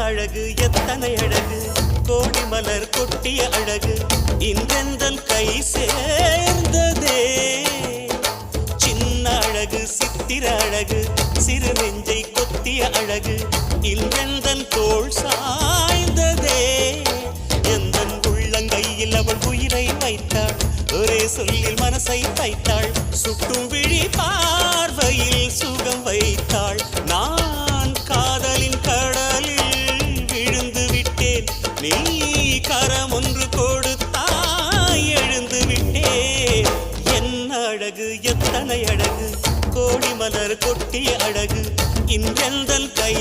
அழகு எத்தனை அழகு கோடி மலர் கொட்டிய அழகு இன்றெந்தன் கை சேர்ந்ததே சின்ன அழகு சித்திர அழகு சிறு நெஞ்சை கொத்திய அழகு இன்றெந்தன் தோள் சாய்ந்ததே எந்தன் உள்ளங்கையில் அவள் உயிரை வைத்தாள் ஒரே சொல்லில் மனசை தைத்தாள் சுட்டும் விழி பார்வையில் சுகம் வைத்தாள் நான் காதலின் கடலில் விழுந்து விட்டேன் நீ கரம் ஒன்று கொடுத்தாய் எழுந்து விட்டேன் என்ன அழகு எத்தனை அழகு கோடி மலர் கொட்டிய அழகு இன்றெந்தன் கை